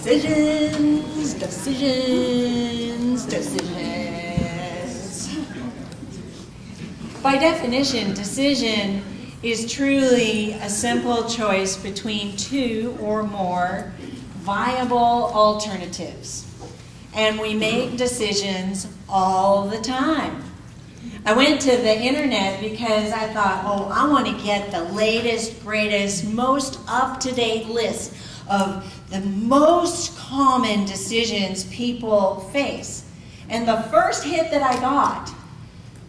Decisions, decisions, decisions. By definition, decision is truly a simple choice between two or more viable alternatives. And we make decisions all the time. I went to the internet because I thought, oh, I want to get the latest, greatest, most up-to-date list of the most common decisions people face. And the first hit that I got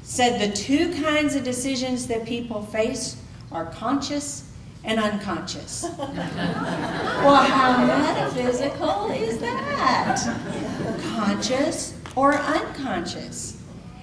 said the two kinds of decisions that people face are conscious and unconscious. Well, how metaphysical is that? Conscious or unconscious?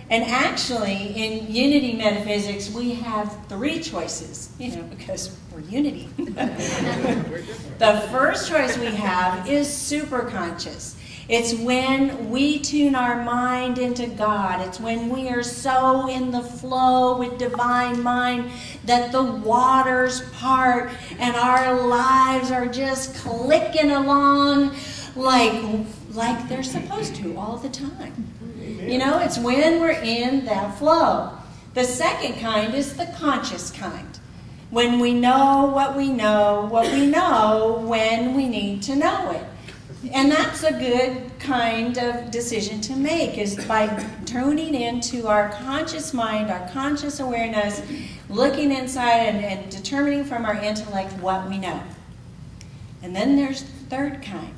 And actually, in unity metaphysics, we have three choices, because we're unity. The first choice we have is superconscious. It's when we tune our mind into God. It's when we are so in the flow with divine mind that the waters part and our lives are just clicking along like they're supposed to all the time. It's when we're in that flow. The second kind is the conscious kind. When we know what we know when we need to know it. And that's a good kind of decision to make, is by tuning into our conscious mind, our conscious awareness, looking inside and determining from our intellect what we know. And then there's the third kind.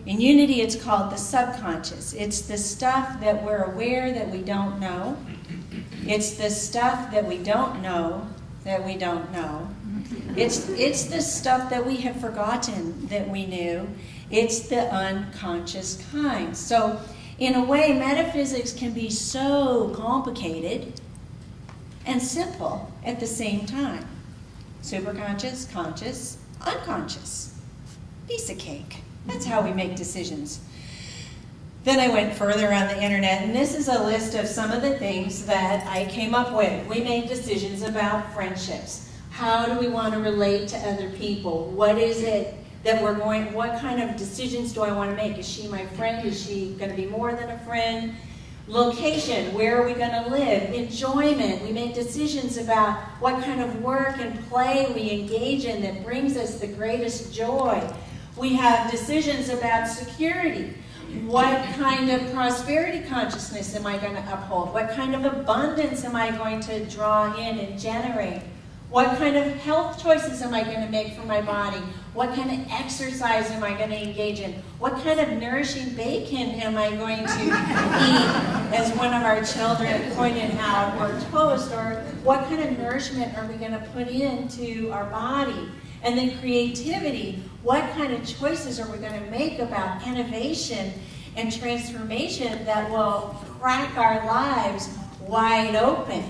In unity, it's called the subconscious. It's the stuff that we're aware that we don't know. It's the stuff that we don't know that we don't know. It's the stuff that we have forgotten that we knew. It's the unconscious kind. So, in a way, metaphysics can be so complicated and simple at the same time. Superconscious, conscious, unconscious. Piece of cake. That's how we make decisions. Then I went further on the internet, and this is a list of some of the things that I came up with. We made decisions about friendships. How do we want to relate to other people? What is it that what kind of decisions do I want to make? Is she my friend? Is she going to be more than a friend? Location, where are we going to live? Enjoyment, we make decisions about what kind of work and play we engage in that brings us the greatest joy. We have decisions about security. What kind of prosperity consciousness am I going to uphold? What kind of abundance am I going to draw in and generate? What kind of health choices am I going to make for my body? What kind of exercise am I going to engage in? What kind of nourishing bacon am I going to eat, as one of our children pointed out, or toast, or what kind of nourishment are we going to put into our body? And then creativity, what kind of choices are we going to make about innovation and transformation that will crack our lives wide open?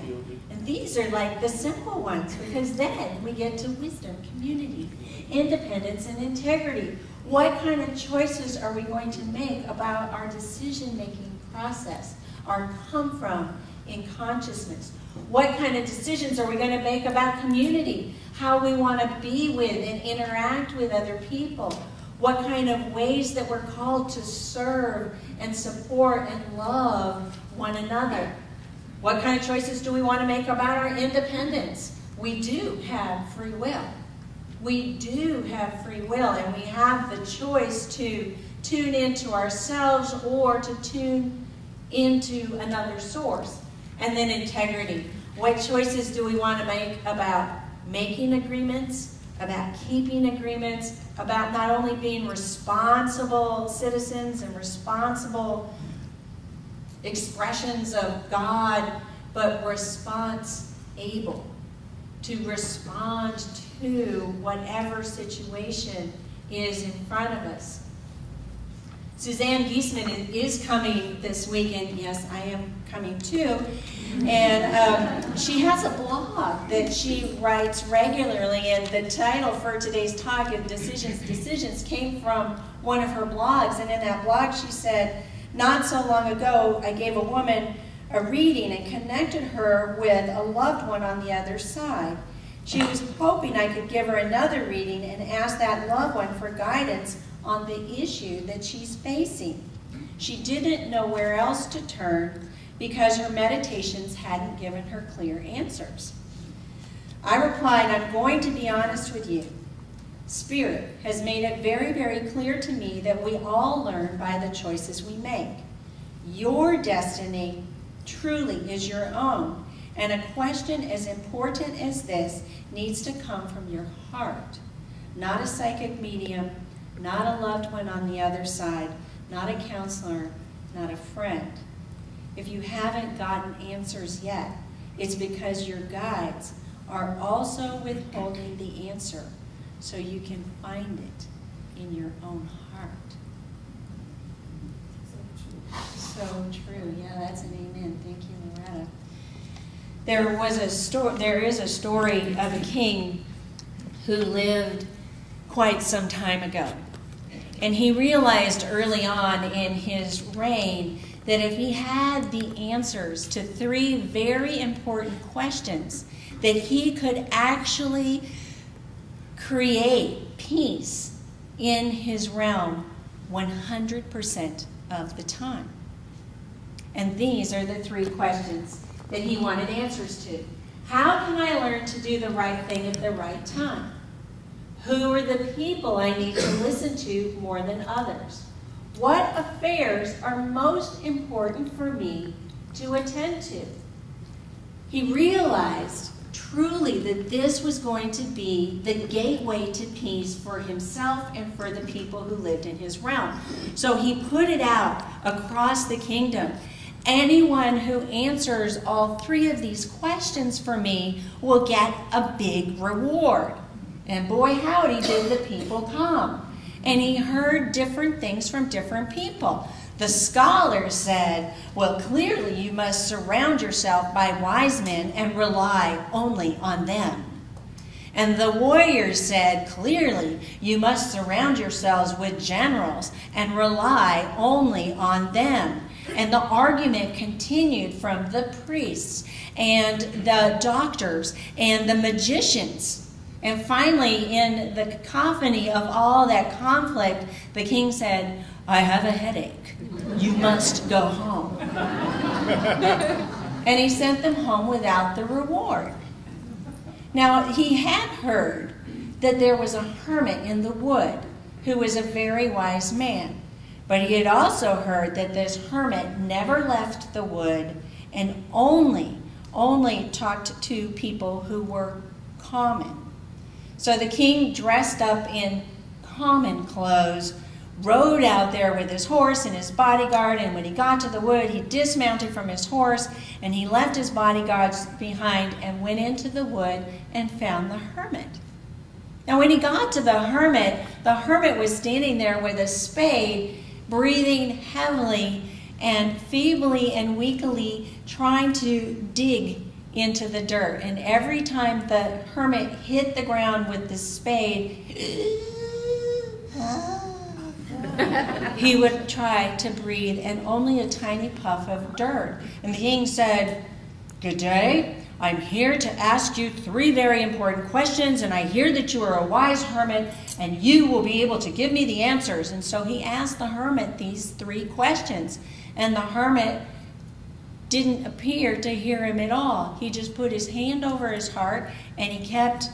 And these are like the simple ones, because then we get to wisdom, community, independence, and integrity. What kind of choices are we going to make about our decision-making process, our come from in consciousness? What kind of decisions are we going to make about community? How we want to be with and interact with other people? What kind of ways that we're called to serve and support and love one another? What kind of choices do we want to make about our independence? We do have free will. We do have free will, and we have the choice to tune into ourselves or to tune into another source. And then integrity. What choices do we want to make about making agreements, about keeping agreements, about not only being responsible citizens and responsible expressions of God, but response-able, to respond to whatever situation is in front of us. Suzanne Giesman is coming this weekend. Yes, I am coming too. And she has a blog that she writes regularly, and the title for today's talk of Decisions came from one of her blogs. And in that blog she said, not so long ago I gave a woman a reading and connected her with a loved one on the other side. She was hoping I could give her another reading and ask that loved one for guidance on the issue that she's facing. She didn't know where else to turn because her meditations hadn't given her clear answers. I replied, I'm going to be honest with you. Spirit has made it very, very clear to me that we all learn by the choices we make. Your destiny truly is your own, and a question as important as this needs to come from your heart, not a psychic medium, not a loved one on the other side, not a counselor, not a friend. If you haven't gotten answers yet, it's because your guides are also withholding the answer so you can find it in your own heart. So true. Yeah, that's an amen. Thank you, Loretta. There is a story of a king who lived quite some time ago. And he realized early on in his reign that if he had the answers to 3 very important questions, that he could actually create peace in his realm 100% of the time. And these are the 3 questions that he wanted answers to. How can I learn to do the right thing at the right time? Who are the people I need to listen to more than others? What affairs are most important for me to attend to? He realized truly that this was going to be the gateway to peace for himself and for the people who lived in his realm. So he put it out across the kingdom. Anyone who answers all 3 of these questions for me will get a big reward. And boy, howdy, did the people come. And he heard different things from different people. The scholars said, well, clearly you must surround yourself by wise men and rely only on them. And the warriors said, clearly you must surround yourselves with generals and rely only on them. And the argument continued from the priests and the doctors and the magicians. And finally, in the cacophony of all that conflict, the king said, I have a headache. You must go home. And he sent them home without the reward. Now, he had heard that there was a hermit in the wood who was a very wise man. But he had also heard that this hermit never left the wood and only talked to people who were common. So the king, dressed up in common clothes, rode out there with his horse and his bodyguard, and when he got to the wood, he dismounted from his horse, and he left his bodyguards behind and went into the wood and found the hermit. Now when he got to the hermit was standing there with a spade, breathing heavily and feebly and weakly trying to dig into the dirt. And every time the hermit hit the ground with the spade, he would try to breathe, and only a tiny puff of dirt. And the king said, good day, I'm here to ask you 3 very important questions, and I hear that you are a wise hermit, and you will be able to give me the answers. And so he asked the hermit these 3 questions, and the hermit didn't appear to hear him at all. He just put his hand over his heart, and he kept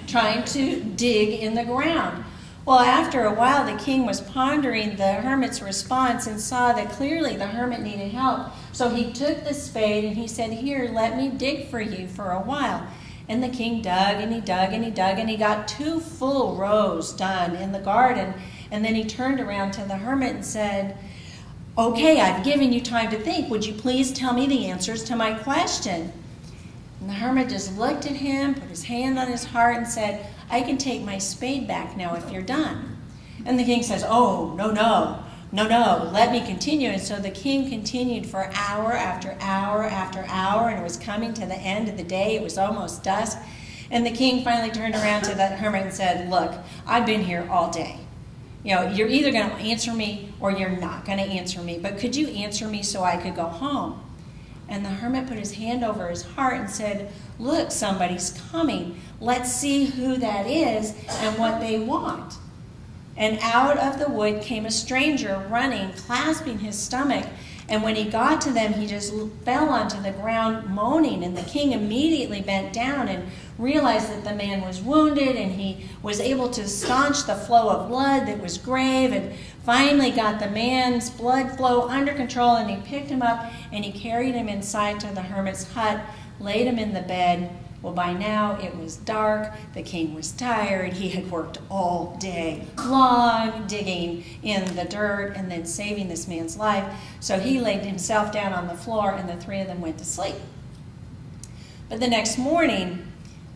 trying to dig in the ground. Well, after a while, the king was pondering the hermit's response and saw that clearly the hermit needed help. So he took the spade and he said, here, let me dig for you for a while. And the king dug and he dug and he dug, and he got 2 full rows done in the garden. And then he turned around to the hermit and said, okay, I've given you time to think. Would you please tell me the answers to my question? And the hermit just looked at him, put his hand on his heart, and said, I can take my spade back now if you're done. And the king says, oh, no, let me continue. And so the king continued for hour after hour after hour, and it was coming to the end of the day. It was almost dusk. And the king finally turned around to the hermit and said, look, I've been here all day. You know, you're either going to answer me or you're not going to answer me. But could you answer me so I could go home? And the hermit put his hand over his heart and said, "Look, somebody's coming. Let's see who that is and what they want." And out of the wood came a stranger running, clasping his stomach. And when he got to them, he just fell onto the ground moaning. And the king immediately bent down and realized that the man was wounded, and he was able to staunch the flow of blood that was grave, and finally got the man's blood flow under control. And he picked him up and he carried him inside to the hermit's hut, laid him in the bed. Well, by now it was dark. The king was tired. He had worked all day long digging in the dirt and then saving this man's life. So he laid himself down on the floor, and the three of them went to sleep. But the next morning,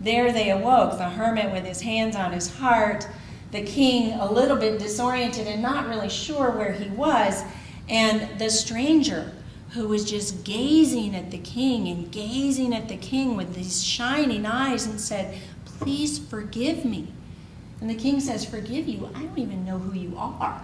there they awoke, the hermit with his hands on his heart, the king a little bit disoriented and not really sure where he was, and the stranger who was just gazing at the king and gazing at the king with these shining eyes and said, "Please forgive me." And the king says, "Forgive you? I don't even know who you are."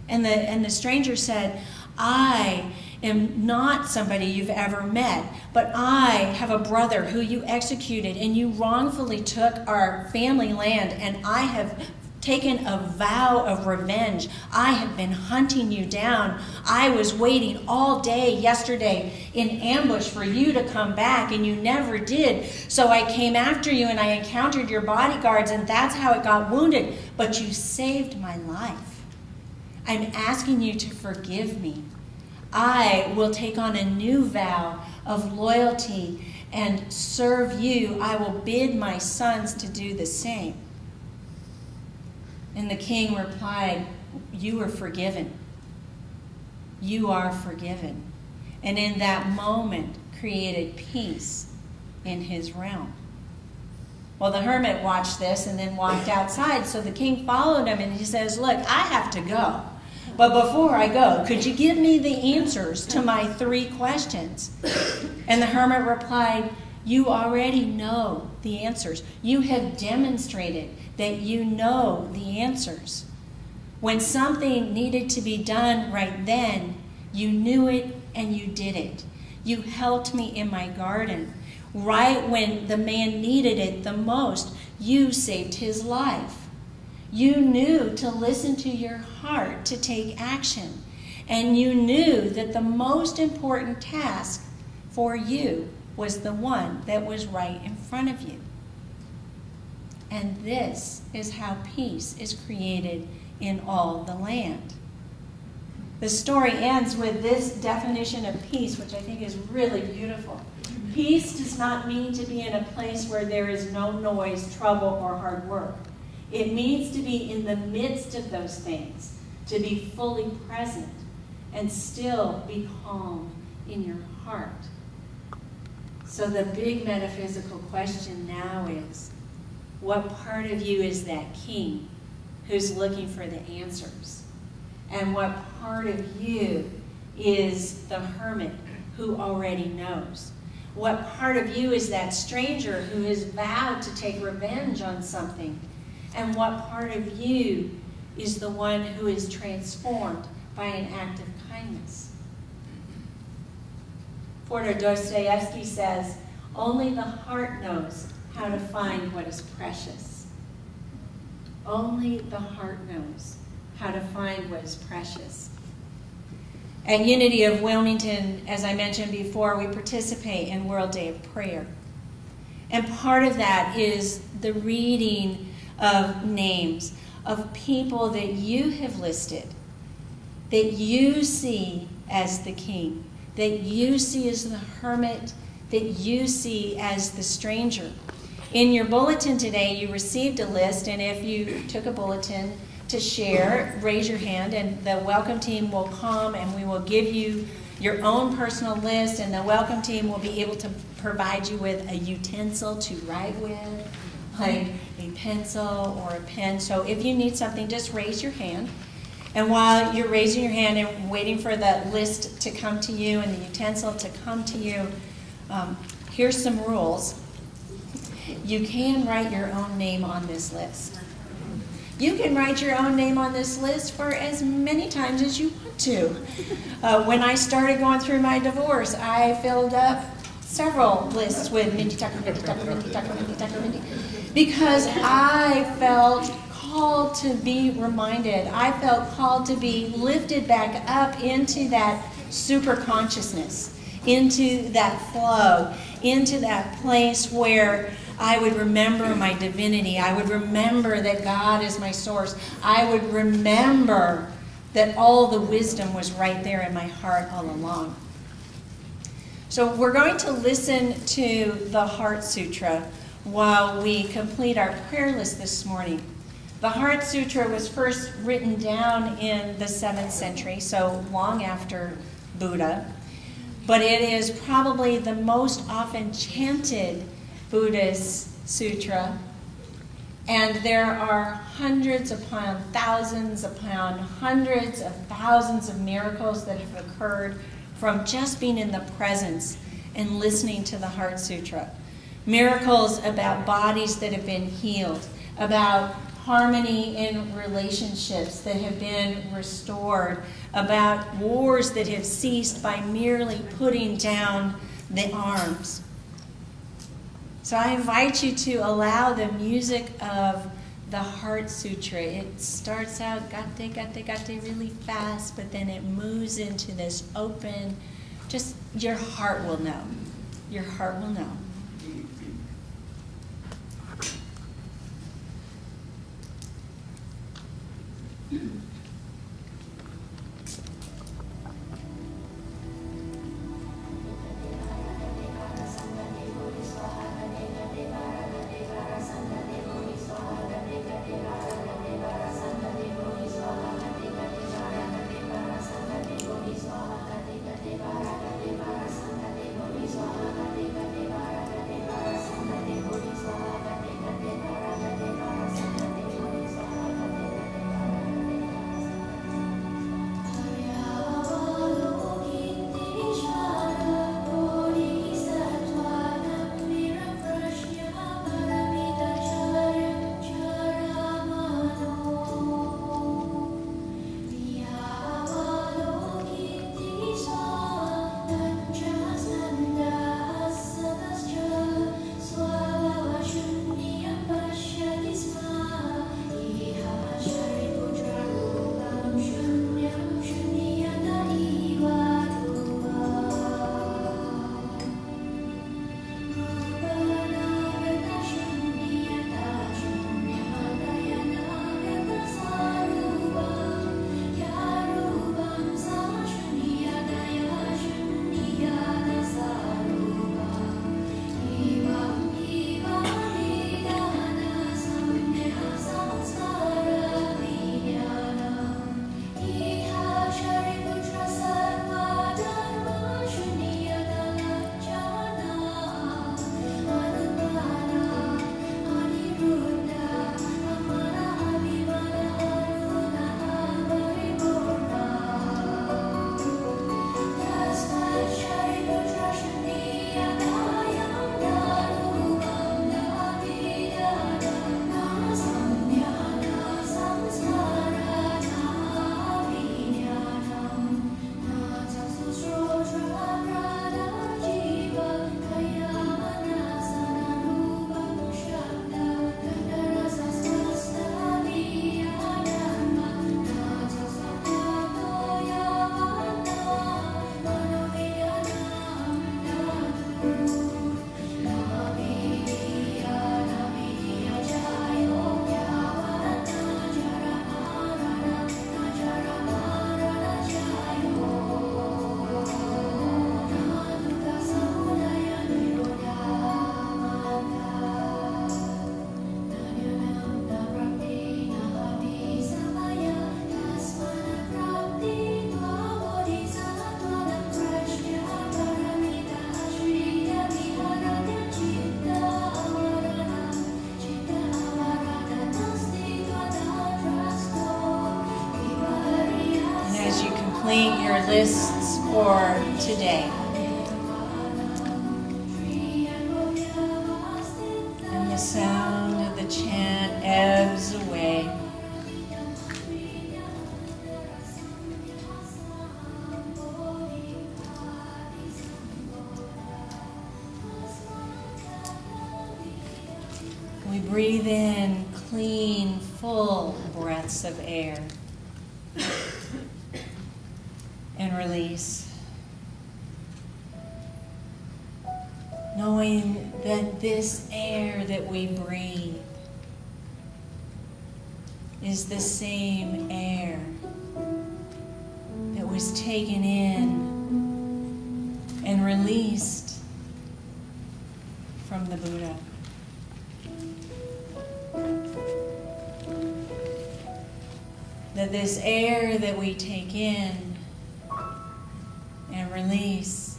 And the stranger said, "I am not somebody you've ever met, but I have a brother who you executed, and you wrongfully took our family land, and I have taken a vow of revenge. I have been hunting you down. I was waiting all day yesterday in ambush for you to come back, and you never did. So I came after you, and I encountered your bodyguards, and that's how it got wounded. But you saved my life. I'm asking you to forgive me. I will take on a new vow of loyalty and serve you. I will bid my sons to do the same." And the king replied, "You are forgiven. You are forgiven." And in that moment created peace in his realm. Well, the hermit watched this and then walked outside. So the king followed him, and he says, "Look, I have to go. But before I go, could you give me the answers to my 3 questions?" And the hermit replied, "You already know the answers. You have demonstrated that you know the answers. When something needed to be done right then, you knew it and you did it. You helped me in my garden. Right when the man needed it the most, you saved his life. You knew to listen to your heart to take action. And you knew that the most important task for you was the one that was right in front of you." And this is how peace is created in all the land. The story ends with this definition of peace, which I think is really beautiful. Peace does not mean to be in a place where there is no noise, trouble, or hard work. It means to be in the midst of those things, to be fully present and still be calm in your heart. So the big metaphysical question now is, what part of you is that king who's looking for the answers? And what part of you is the hermit who already knows? What part of you is that stranger who has vowed to take revenge on something? And what part of you is the one who is transformed by an act of kindness? Fyodor Dostoevsky says, "Only the heart knows how to find what is precious." Only the heart knows how to find what is precious. At Unity of Wilmington, as I mentioned before, we participate in World Day of Prayer. And part of that is the reading of names of people that you have listed, that you see as the king, that you see as the hermit, that you see as the stranger. In your bulletin today, you received a list, and if you took a bulletin to share, raise your hand, and the welcome team will come and we will give you your own personal list, and the welcome team will be able to provide you with a utensil to write with, like a pencil or a pen. So if you need something, just raise your hand. And while you're raising your hand and waiting for the list to come to you and the utensil to come to you, here's some rules. You can write your own name on this list. You can write your own name on this list for as many times as you want too. When I started going through my divorce, I filled up several lists with Mindy Tucker, Mindy Tucker, Mindy Tucker, Mindy Tucker, Mindy, because I felt called to be reminded. I felt called to be lifted back up into that super consciousness, into that flow, into that place where I would remember my divinity. I would remember that God is my source. I would remember that all the wisdom was right there in my heart all along. So we're going to listen to the Heart Sutra while we complete our prayer list this morning. The Heart Sutra was first written down in the 7th century, so long after Buddha, but it is probably the most often chanted Buddhist sutra, and there are hundreds upon hundreds of thousands of miracles that have occurred from just being in the presence and listening to the Heart Sutra. Miracles about bodies that have been healed, about harmony in relationships that have been restored, about wars that have ceased by merely putting down the arms. So I invite you to allow the music of the Heart Sutra. It starts out gate, gate, gate really fast, but then it moves into this open, just your heart will know. Your heart will know. Your lists for today. And the sound of the chant ebbs away. We breathe in clean, full breaths of air. And release. Knowing that this air that we breathe is the same air that was taken in and released from the Buddha. That this air that we take in and release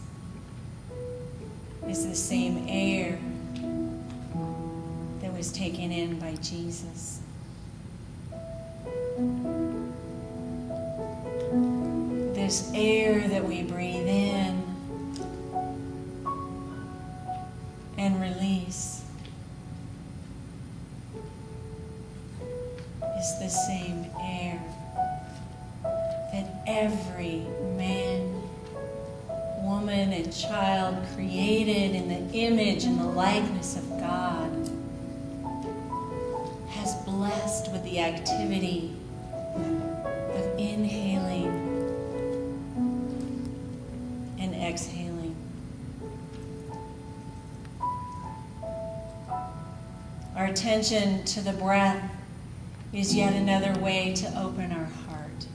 is the same air that was taken in by Jesus. This air that we breathe in and release is the same air that every man, woman, and child created in the image and the likeness of God has blessed with the activity of inhaling and exhaling. Our attention to the breath is yet another way to open our heart.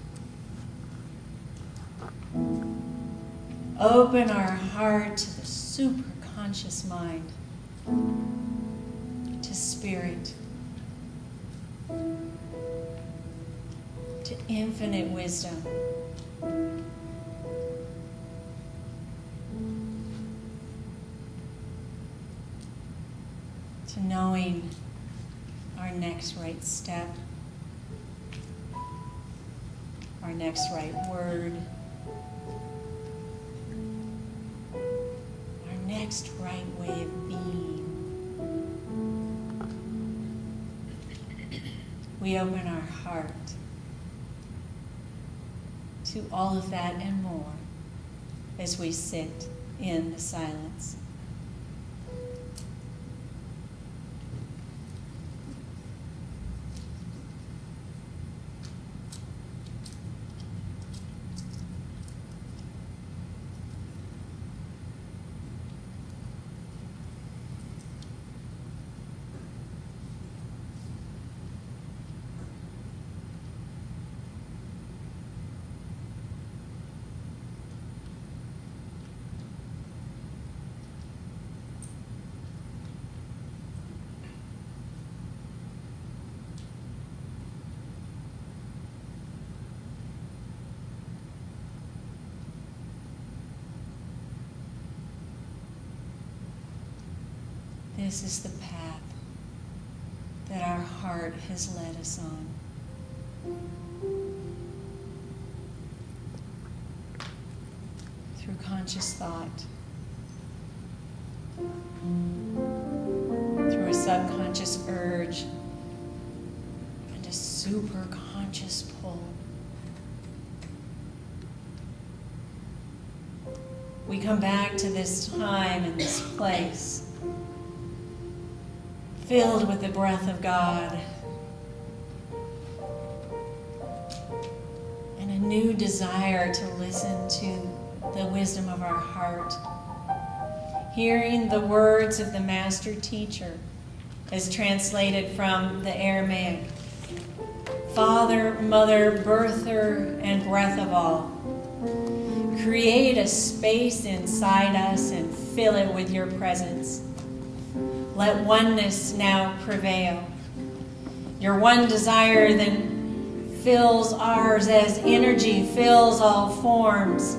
Open our heart to the superconscious mind, to spirit, to infinite wisdom. To knowing our next right step, our next right word, our next right way of being. We open our heart to all of that and more as we sit in the silence. This is the path that our heart has led us on. Through conscious thought, through a subconscious urge, and a super conscious pull. We come back to this time and this place, filled with the breath of God, and a new desire to listen to the wisdom of our heart, hearing the words of the Master Teacher as translated from the Aramaic. Father, Mother, Birther, and Breath of all, create a space inside us and fill it with your presence. Let oneness now prevail. Your one desire then fills ours as energy fills all forms.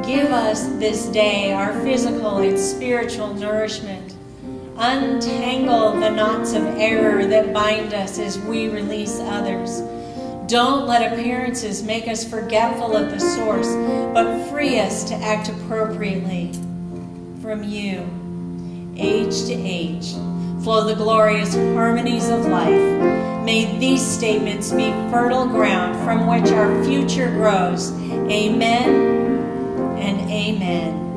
Give us this day our physical and spiritual nourishment. Untangle the knots of error that bind us as we release others. Don't let appearances make us forgetful of the source, but free us to act appropriately. From you, age to age, flow the glorious harmonies of life. May these statements be fertile ground from which our future grows. Amen and amen.